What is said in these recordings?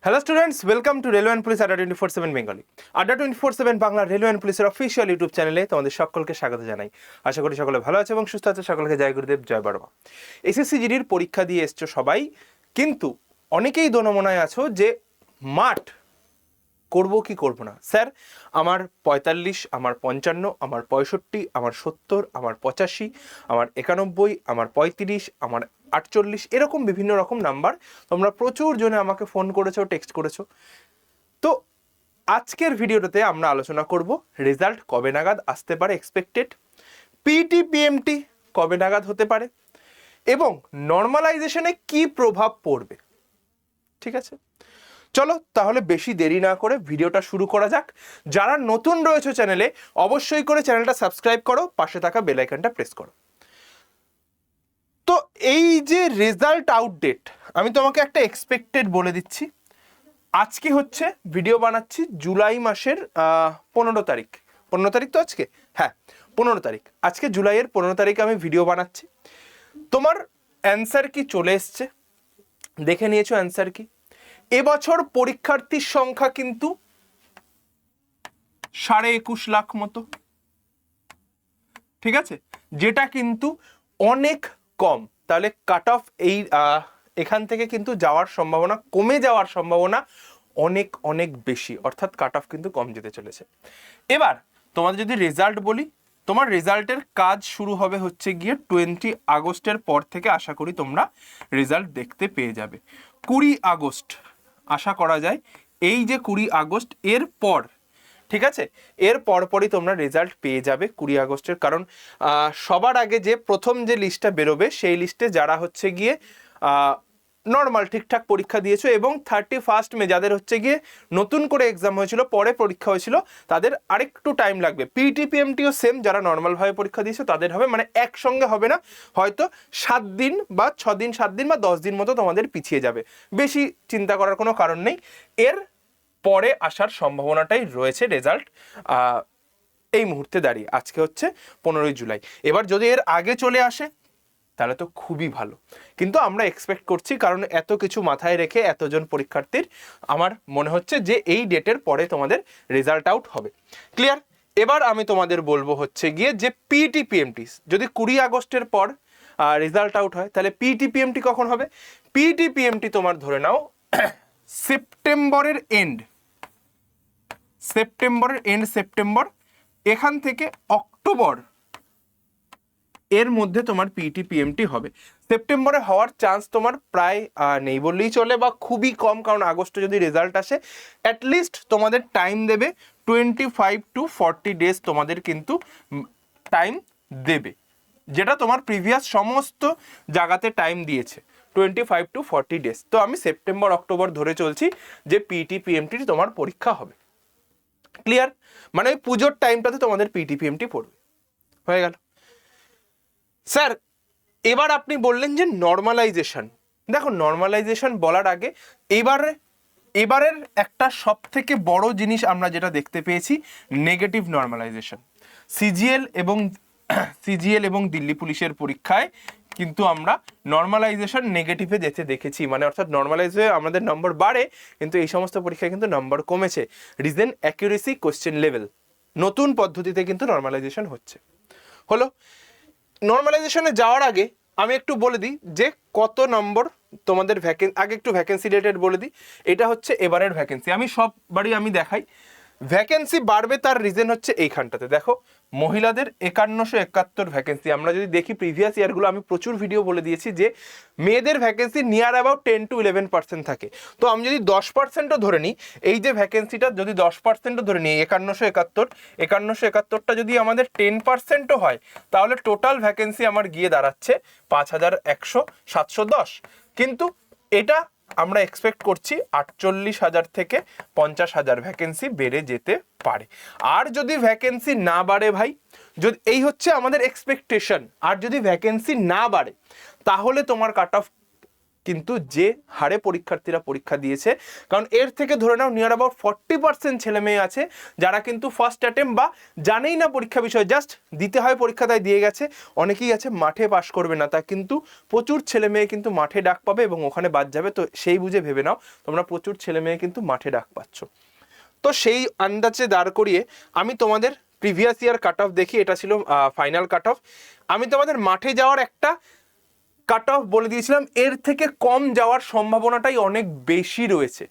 Hello students, welcome to railway and police আড্ডা 24/7 Bengali. আড্ডা 24/7 Bangla railway and পুলিশের official YouTube চ্যানেলে তোমাদের সকলকে স্বাগত জানাই। আশা করি সকলে ভালো আছে এবং সুস্থ আছে। সকলকে জয় গুরুদেব, জয় বড়মা। এসএসসি জিডির পরীক্ষা দিয়ে এসছো সবাই, কিন্তু অনেকেই দোনমনায় আছো যে মাঠ করব কি করব না। স্যার, আমার 45, আমার 55, আমার 65, আমার 70, আমার 85, আমার 91, আমার 35, আমার 48, এরকম বিভিন্ন রকম নাম্বার তোমরা প্রচুর জনে আমাকে ফোন করেছো, টেক্সট করেছো। তো আজকের ভিডিওটাতে আমরা আলোচনা করব রেজাল্ট কবে নাগাদ আসতে পারে এক্সপেক্টেড, পিটি পিএমটি কবে নাগাদ হতে পারে এবং নর্মালাইজেশনে কি প্রভাব পড়বে। ঠিক আছে, চলো তাহলে বেশি দেরি না করে ভিডিওটা শুরু করা যাক। যারা নতুন রয়েছে চ্যানেলে, অবশ্যই করে চ্যানেলটা সাবস্ক্রাইব করো, পাশে থাকা বেল আইকনটা প্রেস করো। তো এই যে রেজাল্ট আউট ডেট, আমি তোমাকে একটা এক্সপেক্টেড বলে দিচ্ছি। আজকে হচ্ছে ভিডিও বানাচ্ছি জুলাই মাসের 15 তারিখ। 15 তারিখ তো আজকে, হ্যাঁ 15 তারিখ। আজকে জুলাইয়ের 15 তারিখে আমি ভিডিও বানাচ্ছি। তোমার অ্যান্সার কি চলে এসছে, দেখে নিয়েছো অ্যান্সার কি? এবছর পরীক্ষার্থীর সংখ্যা কিন্তু 21.5 লাখ মতো, ঠিক আছে, যেটা কিন্তু অনেক কম। তাহলে কাট অফ এখান থেকে কিন্তু যাওয়ার সম্ভাবনা, কমে যাওয়ার সম্ভাবনা অনেক অনেক বেশি, অর্থাৎ কাট অফ কিন্তু কম যেতে চলেছে। এবার তোমাদের যদি রেজাল্ট বলি, তোমার রেজাল্টের কাজ শুরু হবে হচ্ছে গিয়ে 20 আগস্টের পর থেকে। আশা করি তোমরা রেজাল্ট দেখতে পেয়ে যাবে 20 আগস্ট আশা করা যায়। এই যে 20 আগস্ট এর পর, ঠিক আছে, এর পরপরই তোমরা রেজাল্ট পেয়ে যাবে 20 আগস্টের। কারণ সবার আগে যে প্রথম যে লিস্টটা বেরোবে, সেই লিস্টে যারা হচ্ছে গিয়ে নর্মাল ঠিকঠাক পরীক্ষা দিয়েছো এবং 31 মে যাদের হচ্ছে গিয়ে নতুন করে এক্সাম হয়েছিল, পরে পরীক্ষা হয়েছিল, তাদের আরেকটু টাইম লাগবে। পিটি পিএমটিও সেম, যারা নর্মালভাবে পরীক্ষা দিয়েছো তাদের হবে, মানে একসঙ্গে হবে না, হয়তো 7 দিন বা 6 দিন, 7 দিন বা 10 দিন মতো তোমাদের পিছিয়ে যাবে। বেশি চিন্তা করার কোনো কারণ নেই, এর পরে আসার সম্ভাবনাটাই রয়েছে রেজাল্ট এই মুহূর্তে দাঁড়িয়ে। আজকে হচ্ছে 15 জুলাই। এবার যদি এর আগে চলে আসে তাহলে তো খুবই ভালো, কিন্তু আমরা এক্সপেক্ট করছি, কারণ এত কিছু মাথায় রেখে এতজন পরীক্ষার্থীর, আমার মনে হচ্ছে যে এই ডেটের পরে তোমাদের রেজাল্ট আউট হবে। ক্লিয়ার? এবার আমি তোমাদের বলবো হচ্ছে গিয়ে যে পিটি পিএমটি যদি 20 আগস্টের পর রেজাল্ট আউট হয়, তাহলে পিটি পিএমটি কখন হবে? পিটি পিএমটি তোমার ধরে নাও সেপ্টেম্বরের এন্ড, সেপ্টেম্বর, এখান থেকে অক্টোবর এর মধ্যে তোমার পিটি পিএমটি হবে। সেপ্টেম্বরে হওয়ার চান্স তোমার প্রায় নেই বললেই চলে, বা খুবই কম, কারণ আগস্টে যদি রেজাল্ট আসে অ্যাটলিস্ট তোমাদের টাইম দেবে 25 to 40 ডেজ, তোমাদের কিন্তু টাইম দেবে, যেটা তোমার প্রিভিয়াস সমস্ত জায়গাতে টাইম দিয়েছে 25 to 40 ডেজ। তো আমি সেপ্টেম্বর অক্টোবর ধরে চলছি যে পিটি পিএমটি তোমার পরীক্ষা হবে। ক্লিয়ার? মানে ওই পুজোর টাইমটাতে তোমাদের পিটি পিএমটি পড়বে। হয়ে গেল। স্যার, এবার আপনি বললেন যে নর্মালাইজেশন। দেখো, নর্মালাইজেশন বলার আগে এবারের একটা সব থেকে বড় জিনিস আমরা যেটা দেখতে পেয়েছি, নেগেটিভ নর্মালাইজেশন। সিজিএল এবং দিল্লি পুলিশের পরীক্ষায় কিন্তু আমরা নর্মালাইজেশন নেগেটিভে যেতে দেখেছি, মানে অর্থাৎ নর্মালাইজে আমাদের নম্বর বাড়ে, কিন্তু এই সমস্ত পরীক্ষায় কিন্তু নম্বর কমেছে। রিজন অ্যাকিউরেসি, কোশ্চেন লেভেল, নতুন পদ্ধতিতে কিন্তু নর্মালাইজেশন হচ্ছে। হলো। নর্মালাইজেশনে যাওয়ার আগে আমি একটু বলে দিই যে কত নম্বর তোমাদের আগে একটু ভ্যাকেন্সি রিলেটেড বলে দিই। এটা হচ্ছে এবারের ভ্যাকেন্সি, আমি সববারই আমি দেখাই। ভ্যাকেন্সি বাড়বে তার রিজন হচ্ছে এইখানটাতে। দেখো, মহিলাদের 5171 ভ্যাকেন্সি। আমরা যদি দেখি প্রিভিয়াস ইয়ারগুলো, আমি প্রচুর ভিডিও বলে দিয়েছি যে মেয়েদের ভ্যাকেন্সি নিয়ার অ্যাবাউট 10 to 11% থাকে। তো আমি যদি 10%ও ধরে নিই, এই যে ভ্যাকেন্সিটা যদি 10%ও ধরে নিই, 5171টা যদি আমাদের 10%ও হয়, তাহলে টোটাল ভ্যাকেন্সি আমার গিয়ে দাঁড়াচ্ছে 5100-710। কিন্তু এটা আমরা এক্সপেক্ট করছি 48,000 থেকে 50,000 ভ্যাকেন্সি বেড়ে যেতে পারে। আর যদি ভ্যাকেন্সি না বাড়ে ভাই, যদি এই হচ্ছে আমাদের এক্সপেকটেশন, আর যদি ভ্যাকেন্সি না বাড়ে তাহলে তোমার কাট অফ কিন্তু যে হারে পরীক্ষার্থীরা পরীক্ষা দিয়েছে, কারণ এর থেকে ধরে নাও নিয়ার অ্যাবাউট 40% ছেলে মেয়ে আছে যারা কিন্তু ফার্স্ট অ্যাটেম্প বা জানেই না পরীক্ষা বিষয়, জাস্ট দিতে হয় পরীক্ষা তাই দিয়ে গেছে। অনেকেই আছে মাঠে পাশ করবে না, তা কিন্তু প্রচুর ছেলে মেয়ে কিন্তু মাঠে ডাক পাবে এবং ওখানে বাদ যাবে। তো সেই বুঝে ভেবে নাও তোমরা প্রচুর ছেলে মেয়ে কিন্তু মাঠে ডাক পাচ্ছ। তো সেই আন্দাজে দাঁড় করিয়ে আমি তোমাদের প্রিভিয়াস ইয়ার কাট অফ দেখি, এটা ছিল ফাইনাল কাট অফ। আমি তোমাদের মাঠে যাওয়ার একটা কাট অফ বলে দিয়েছিলাম, এর থেকে কম যাওয়ার সম্ভাবনাটাই অনেক বেশি রয়েছে।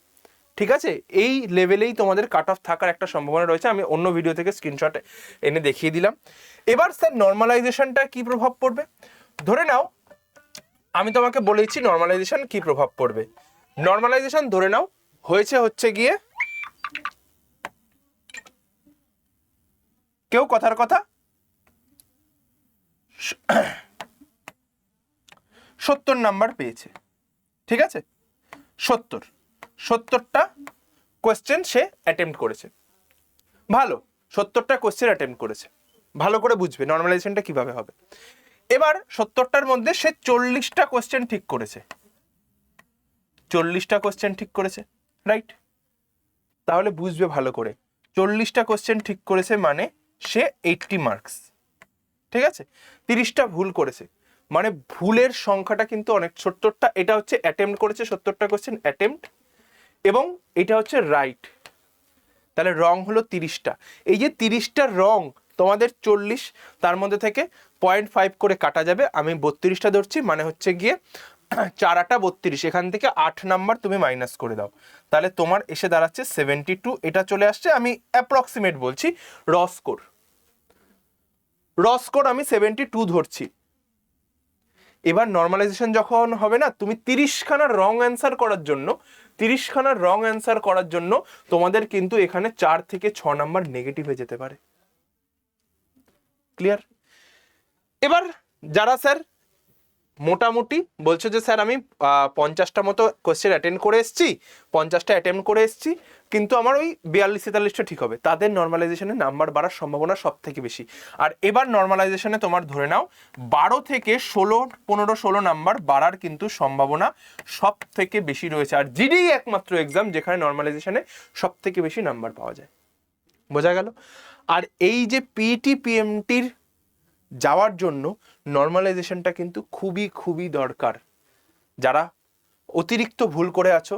ঠিক আছে, এই লেভেলেই তোমাদের কাট অফ থাকার একটা সম্ভাবনা রয়েছে। আমি অন্য ভিডিও থেকে স্ক্রিনশট এনে দেখিয়ে দিলাম। এবার স্যার নর্মালাইজেশনটা কি প্রভাব পড়বে? ধরে নাও আমি তোমাকে বলেছি নর্মালাইজেশন কি প্রভাব পড়বে। নর্মালাইজেশন ধরে নাও হচ্ছে গিয়ে কেউ কথার কথা 70 নাম্বার পেয়েছে, ঠিক আছে, 70টা কোয়েশ্চেন সে অ্যাটেম্প্ট করেছে, ভালো, 70টা কোয়েশ্চেন অ্যাটেম্প্ট করেছে, ভালো করে বুঝবে নর্মালাইজেশনটা কিভাবে হবে। এবার 70টার মধ্যে সে 40টা কোয়েশ্চেন ঠিক করেছে, 40টা কোয়েশ্চেন ঠিক করেছে, রাইট? তাহলে বুঝবে ভালো করে, 40টা কোয়েশ্চেন ঠিক করেছে মানে সে 80 মার্কস, ঠিক আছে। 30টা ভুল করেছে মানে ভুলের সংখ্যাটা কিন্তু অনেক। 70টা এটা হচ্ছে অ্যাটেম্প্ট করেছে, 70টা কোয়েশ্চেন অ্যাটেম্প্ট, এবং এটা হচ্ছে রাইট, তাহলে রং হলো 30টা। এই যে 30টা রং তোমাদের 40, তার মধ্যে থেকে 0.5 করে কাটা যাবে। আমি 32টা ধরছি, মানে হচ্ছে গিয়ে 4 8 32, এখান থেকে 8 নাম্বার তুমি মাইনাস করে দাও, তাহলে তোমার এসে দাঁড়াচ্ছে 72। এটা চলে আসছে, আমি অ্যাপ্রক্সিমেট বলছি, র স্কোর আমি 72 ধরছি। এবার নর্মালাইজেশন যখন হবে না, তুমি 30খানা রং অ্যান্সার করার জন্য তোমাদের কিন্তু এখানে 4 থেকে 6 নাম্বার নেগেটিভ হয়ে যেতে পারে। ক্লিয়ার? এবার যারা স্যার মোটামুটি বলছো যে স্যার আমি 50টা মতো কোয়েশ্চেন অ্যাটেন্ড করে এসেছি, 50টা অ্যাটেম্প করে এসেছি, কিন্তু আমার ওই 42-43টা ঠিক হবে, তাদের নর্মালাইজেশনে নাম্বার বাড়ার সম্ভাবনা সব থেকে বেশি। আর এবার নর্মালাইজেশনে তোমার ধরে নাও 12 থেকে 16 নাম্বার বাড়ার কিন্তু সম্ভাবনা সব থেকে বেশি রয়েছে। আর জিডি একমাত্র এক্সাম যেখানে নর্মালাইজেশনে সব থেকে বেশি নাম্বার পাওয়া যায়। বোঝা গেল? আর এই যে পিইটি পিএমটির যাওয়ার জন্য নর্মালাইজেশনটা কিন্তু খুবই খুবই দরকার। যারা অতিরিক্ত ভুল করে আছো,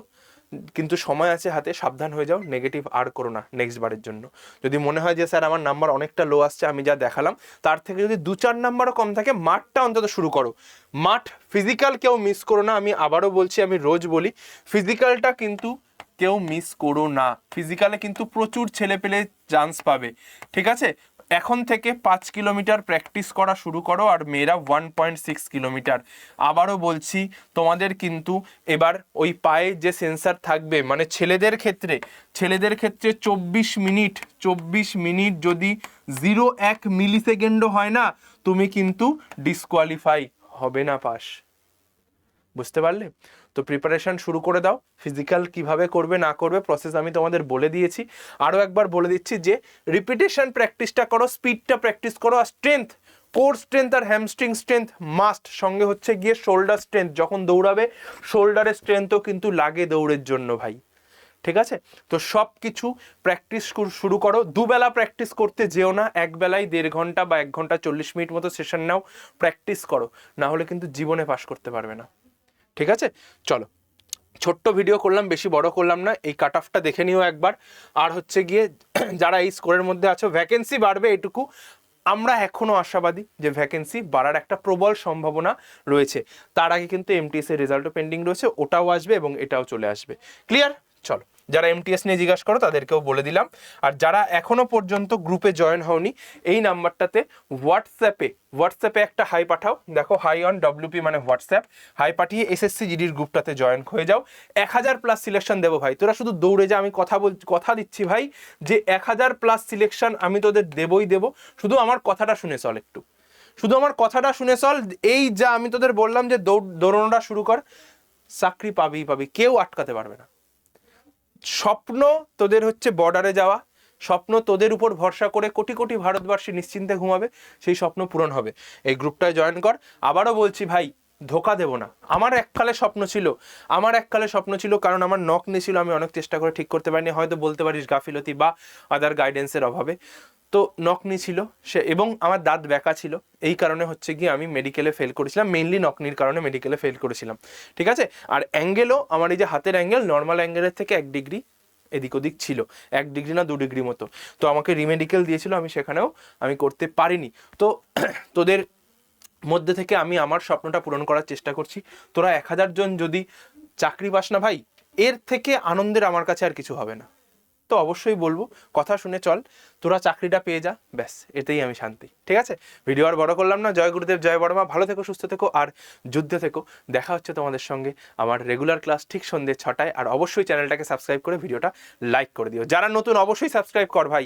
কিন্তু সময় আছে হাতে, সাবধান হয়ে যাও, নেগেটিভ আর করো না নেক্সট বারের জন্য। যদি মনে হয় যে স্যার আমার নাম্বার অনেকটা লো আসছে, আমি যা দেখালাম তার থেকে যদি 2-4 নাম্বারও কম থাকে, মাঠটা অন্তত শুরু করো। মাঠ ফিজিক্যাল কেউ মিস করো না, আমি আবারও বলছি, আমি রোজ বলি, ফিজিক্যালটা কিন্তু কেউ মিস করো না। ফিজিক্যালে কিন্তু প্রচুর ছেলে পেলে চান্স পাবে, ঠিক আছে। এখন থেকে 5 কিলোমিটার প্র্যাকটিস করা শুরু করো, আর মেয়েরা 1.6 কিলোমিটার। আবারও বলছি, তোমাদের কিন্তু এবার ওই পায়ে যে সেন্সার থাকবে, মানে ছেলেদের ক্ষেত্রে 24 মিনিট যদি 0.1 মিলিসেকেন্ডও হয় না, তুমি কিন্তু ডিসকোয়ালিফাই হবে না, পাস। বুঝতে পারলে? তো প্রিপারেশন শুরু করে দাও। ফিজিক্যাল কিভাবে করবে না করবে প্রসেস আমি তোমাদের বলে দিয়েছি, আরও একবার বলে দিচ্ছি যে রিপিটেশন প্র্যাকটিসটা করো, স্পিডটা প্র্যাকটিস করো, আর স্ট্রেংথ, কোর স্ট্রেংথ আর হ্যামস্ট্রিং স্ট্রেংথ মাস্ট। সঙ্গে হচ্ছে গিয়ে শোল্ডার স্ট্রেংথ, যখন দৌড়াবে শোল্ডারের স্ট্রেংথও কিন্তু লাগে দৌড়ের জন্য ভাই, ঠিক আছে। তো সব কিছু প্র্যাকটিস শুরু করো। দুবেলা প্র্যাকটিস করতে যেও না, এক বেলায় 1.5 ঘন্টা বা 1 ঘন্টা 40 মিনিট মতো সেশন নাও, প্র্যাকটিস করো, না হলে কিন্তু জীবনে পাস করতে পারবে না, ঠিক আছে। চলো, ছোট্ট ভিডিও করলাম, বেশি বড় করলাম না, এই কাট অফটা দেখে নিও একবার। আর হচ্ছে গিয়ে যারা এই স্কোরের মধ্যে আছো, ভ্যাকেন্সি বাড়বে এটুকু আমরা এখনো আশাবাদী যে ভ্যাকেন্সি বাড়ার একটা প্রবল সম্ভাবনা রয়েছে। তার আগে কিন্তু এমটিএস এর রেজাল্টও পেন্ডিং রয়েছে, ওটাও আসবে এবং এটাও চলে আসবে। ক্লিয়ার? চলো, যারা এমটিএস নিয়ে জিজ্ঞাসা করো তাদেরকেও বলে দিলাম। আর যারা এখনো পর্যন্ত গ্রুপে জয়েন হওনি, এই নাম্বারটাতে হোয়াটসঅ্যাপে একটা হাই পাঠাও। দেখো, হাই অন ডব্লিউপি মানে হোয়াটসঅ্যাপ, হাই পাঠিয়ে এসএসসি জিডির গ্রুপটাতে জয়েন হয়ে যাও। 1000+ সিলেকশন দেবো ভাই, তোরা শুধু দৌড়ে যা, আমি কথা দিচ্ছি ভাই যে 1000+ সিলেকশন আমি তোদের দেবই দেবো। শুধু আমার কথাটা শুনে চল, শুধু আমার কথাটা শুনে চল। এই যা আমি তোদের বললাম যে দৌড়ানোটা শুরু কর, চাকরি পাবি, কেউ আটকাতে পারবে না। স্বপ্ন তোদের হচ্ছে বর্ডারে যাওয়া, স্বপ্ন তোদের উপর ভরসা করে কোটি কোটি ভারতবাসী নিশ্চিন্তে ঘুমাবে, সেই স্বপ্ন পূরণ হবে। এই গ্রুপটায় জয়েন কর। আবারও বলছি ভাই, ধোকা দেবো না। আমার এককালে স্বপ্ন ছিল, কারণ আমার নক নিয়েছিল, আমি অনেক চেষ্টা করে ঠিক করতে পারিনি, হয়তো বলতে পারিস গাফিলতি বা আদার গাইডেন্সের অভাবে। তো নকনি ছিল সে, এবং আমার দাঁত ব্যাকা ছিল, এই কারণে হচ্ছে গিয়ে আমি মেডিকেলে ফেল করেছিলাম, মেইনলি নকনির কারণে মেডিকেলে ফেল করেছিলাম, ঠিক আছে। আর অ্যাঙ্গেলও আমার এই যে হাতের অ্যাঙ্গেল নর্মাল অ্যাঙ্গেলের থেকে 1 ডিগ্রি এদিক ওদিক ছিল, 1 ডিগ্রি না 2 ডিগ্রি মতো। তো আমাকে রিমেডিকেল দিয়েছিল, আমি সেখানেও আমি করতে পারিনি। তো তোদের মধ্যে থেকে আমি আমার স্বপ্নটা পূরণ করার চেষ্টা করছি। তোরা 1000 জন যদি চাকরি পাস না ভাই, এর থেকে আনন্দের আমার কাছে আর কিছু হবে না। তো অবশ্যই বলবো, কথা শুনে চল, তোরা চাকরিটা পেয়ে যা, ব্যাস এতেই আমি শান্তি, ঠিক আছে। ভিডিও আর বড় করলাম না। জয় গুরুদেব, জয় বড়মা, ভালো থেকো, সুস্থ থেকো, আর যুদ্ধে থেকো। দেখা হচ্ছে তোমাদের সঙ্গে আমার রেগুলার ক্লাস ঠিক সন্ধ্যে 6টায়। আর অবশ্যই চ্যানেলটাকে সাবস্ক্রাইব করে ভিডিওটা লাইক করে দিও। যারা নতুন অবশ্যই সাবস্ক্রাইব কর ভাই।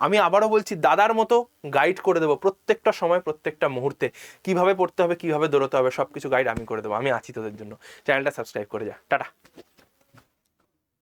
আমি আবারও বলছি, দাদার মতো গাইড করে দেবো প্রত্যেকটা সময়, প্রত্যেকটা মুহূর্তে, কিভাবে পড়তে হবে, কিভাবে দৌড়তে হবে, সব কিছু গাইড আমি করে দেবো। আমি আছি তোদের জন্য। চ্যানেলটা সাবস্ক্রাইব করে যা। টাটা।